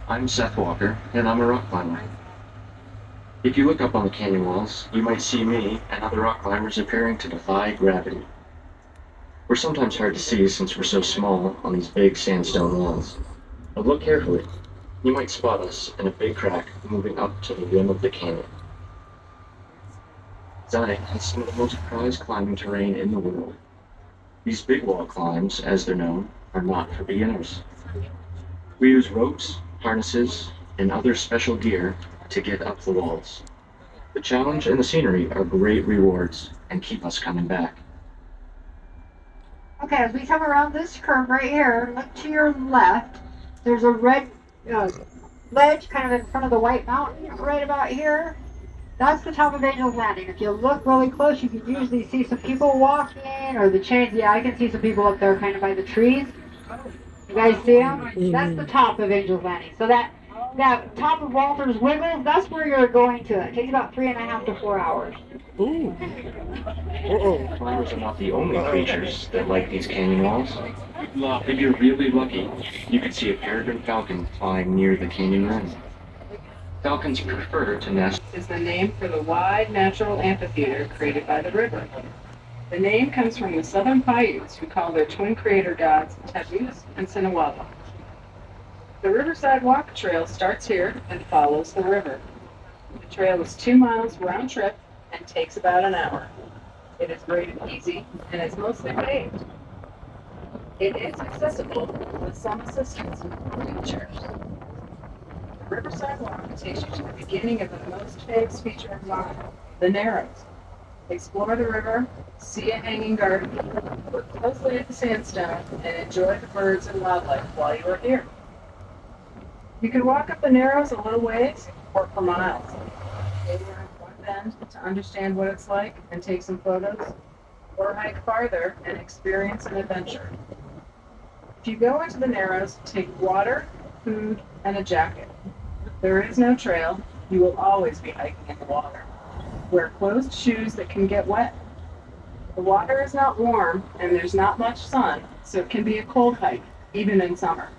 I'm Seth Walker, and I'm a rock climber. If you look up on the canyon walls, you might see me and other rock climbers appearing to defy gravity. We're sometimes hard to see since we're so small on these big sandstone walls. But look carefully. You might spot us in a big crack moving up to the rim of the canyon. Zion has some of the most prized climbing terrain in the world. These big wall climbs, as they're known, are not for beginners. We use ropes, harnesses, and other special gear to get up the walls. The challenge and the scenery are great rewards and keep us coming back. Okay, as we come around this curve right here, look to your left. There's a red ledge kind of in front of the white mountain right about here. That's the top of Angel's Landing. If you look really close, you can usually see some people walking or the chains. Yeah, I can see some people up there kind of by the trees. You guys see them? That's the top of Angel's Landing. So that top of Walter's Wiggles, that's where you're going to. It takes about 3.5 to 4 hours. Ooh. Climbers are not the only creatures that like these canyon walls. If you're really lucky, you could see a peregrine falcon flying near the canyon rim. Falcons prefer to nest. Is the name for the wide natural amphitheater created by the river. The name comes from the southern Paiutes, who call their twin creator gods Tabbuz and Sinawaba. The Riverside Walk Trail starts here and follows the river. The trail is 2 miles round trip and takes about an hour. It is rated easy and is mostly paved. It is accessible with some assistance from wheelchairs. The Riverside Walk takes you to the beginning of the most famous feature of Zion, the Narrows. Explore the river, see a hanging garden, look closely at the sandstone, and enjoy the birds and wildlife while you are here. You can walk up the Narrows a little ways or for miles. Maybe around one bend to understand what it's like and take some photos, or hike farther and experience an adventure. If you go into the Narrows, take water, food, and a jacket. There is no trail. You will always be hiking in the water. Wear closed shoes that can get wet. The water is not warm and there's not much sun, so it can be a cold hike, even in summer.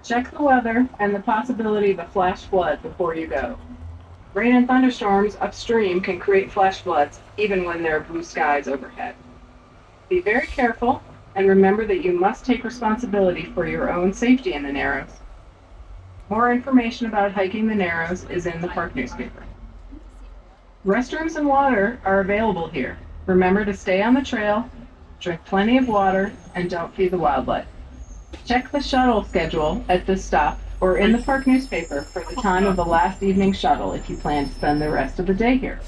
Check the weather and the possibility of a flash flood before you go. Rain and thunderstorms upstream can create flash floods, even when there are blue skies overhead. Be very careful and remember that you must take responsibility for your own safety in the Narrows. More information about hiking the Narrows is in the park newspaper. Restrooms and water are available here. Remember to stay on the trail, drink plenty of water, and don't feed the wildlife. Check the shuttle schedule at this stop or in the park newspaper for the time of the last evening shuttle if you plan to spend the rest of the day here.